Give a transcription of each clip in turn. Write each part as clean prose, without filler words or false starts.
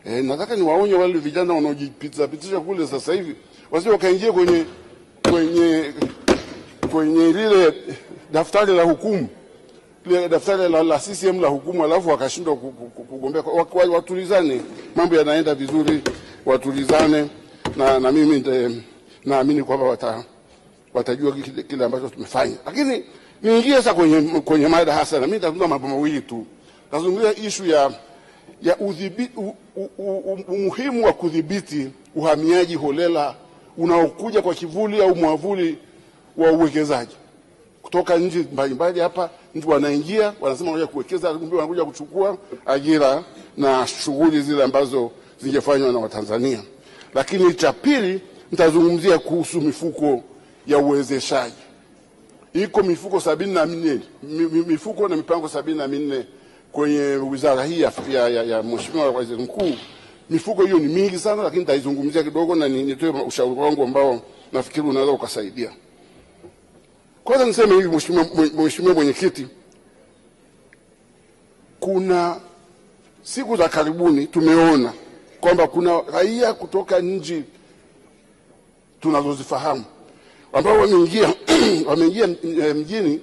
Nataka niwaonye wale vijana wanaojipitisha kule sasa hivi wasije wakaingia kwenye lile daftari la hukumu, lile daftari la CCM la hukumu, alafu wakashindwa kugombea. Watulizane, mambo yanaenda vizuri, watulizane, na mimi naamini kwamba watajua kile ambacho tumefanya. Lakini niingie sasa kwenye mada hasa, na mimi nitazungumza mambo mawili tu. Nazungumzia issue ya umuhimu wa kudhibiti uhamiaji holela unaokuja kwa kivuli au mwavuli wa uwekezaji kutoka nchi mbalimbali. Hapa mtu wanaingia, wanasema wanakuja kuwekeza, kumbe wanakuja kuchukua ajira na shughuli zile ambazo zingefanywa na Watanzania. Lakini cha pili, nitazungumzia kuhusu mifuko ya uwezeshaji. Iko mifuko 74, mifuko na mipango 74 kwenye wizara hii ya Mheshimiwa Waziri Mkuu. Mifuko hiyo ni mingi sana, lakini nitaizungumzia kidogo na nitoe ushauri wangu ambao nafikiri unaweza ukasaidia. Kwanza niseme hivi, Mheshimiwa Mwenyekiti, kuna siku za karibuni tumeona kwamba kuna raia kutoka nchi tunazozifahamu ambao wameingia mjini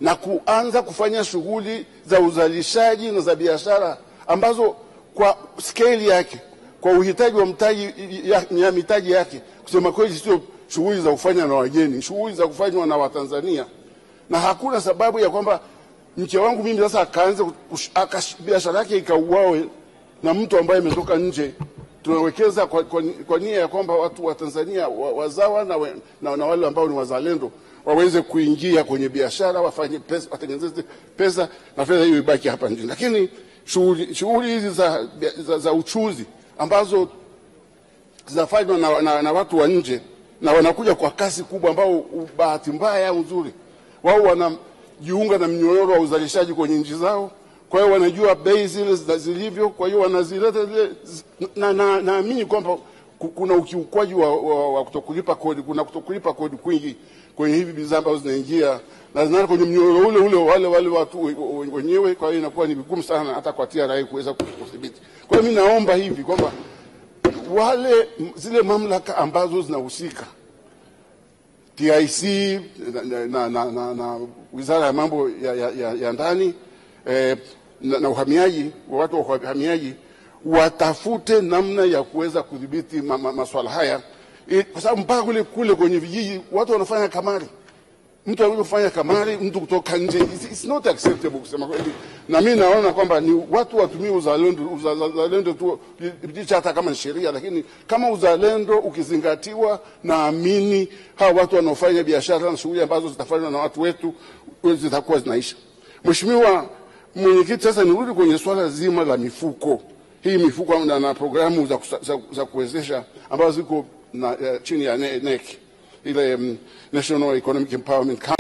na kuanza kufanya shughuli za uzalishaji na za biashara ambazo kwa scale yake, kwa uhitaji wa mitaji yake, kusema kweli sio shughuli za kufanya na wageni, shughuli za kufanywa na Watanzania. Na hakuna sababu ya kwamba mke wangu mimi sasa akaanze biashara yake ikauawe na mtu ambaye ametoka nje. Tunawekeza kwa nia ya kwamba watu wa Tanzania wazawa na wale ambao ni wazalendo waweze kuingia kwenye biashara, wafanye pesa, watengeneze pesa na fedha hiyo ibaki hapa nchini. Lakini shughuli hizi za uchuzi ambazo zinafanywa na watu wa nje na wanakuja kwa kasi kubwa, ambao bahati mbaya au nzuri wao wanajiunga na mnyororo wa uzalishaji kwenye nchi zao, kwa hiyo wanajua bei zile zilivyo, kwa hiyo wanazileta zile, na naamini kwamba kuna ukiukwaji wa kutokulipa kodi, kuna kutokulipa kodi kwingi kwenye hivi bidhaa ambazo zinaingia na zinaenda kwenye mnyororo ule wale watu wenyewe. Kwa hiyo inakuwa ni vigumu sana hata kwa TRA kuweza kudhibiti. Kwa hiyo mimi naomba hivi kwamba zile mamlaka ambazo zinahusika, TIC na Wizara ya Mambo ya Ndani na uhamiaji, watu wa uhamiaji watafute namna ya kuweza kudhibiti masuala haya, kwa sababu mpaka kule kwenye vijiji watu wanafanya kamari. Mtu anafanya kamari, mtu kutoka nje, it's not acceptable kusema kweli. Na mimi naona kwamba ni watu watumie uzalendo tu, hata kama ni sheria, lakini kama uzalendo ukizingatiwa, naamini hawa watu wanaofanya biashara na shughuli ambazo zitafanywa na watu wetu zitakuwa zinaisha. Mheshimiwa Mwenyekiti, sasa nirudi kwenye swala zima la mifuko. Hii mifuko na programu za kuwezesha ambazo ziko chini ya NEC, ile National Economic Empowerment Council.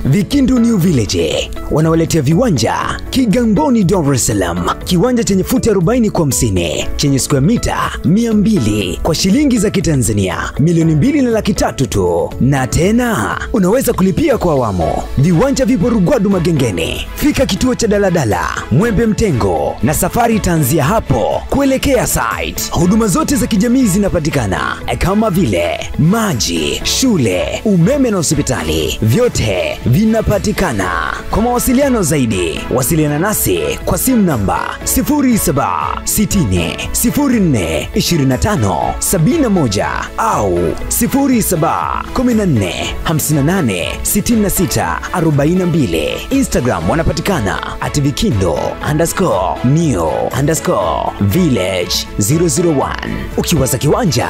Vikindu New Village wanawaletea viwanja Kigamboni, Dar es Salaam. Kiwanja chenye futi 40 kwa 50 chenye square mita 200 kwa shilingi za Kitanzania milioni 2.3 tu. Na tena unaweza kulipia kwa awamu. Viwanja vipo Rugwadu Magengeni. Fika kituo cha daladala Mwembe Mtengo na safari itaanzia hapo kuelekea site. Huduma zote za kijamii zinapatikana kama vile maji, shule, umeme na hospitali. Vyote vinapatikana. Kwa mawasiliano zaidi, wasiliana nasi kwa simu namba 0760042571 au 0714586642. Instagram wanapatikana @vikindo_new_village 001. Ukiwaza kiwanja,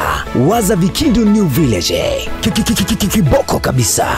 waza Vikindu New Village. Kiboko kabisa.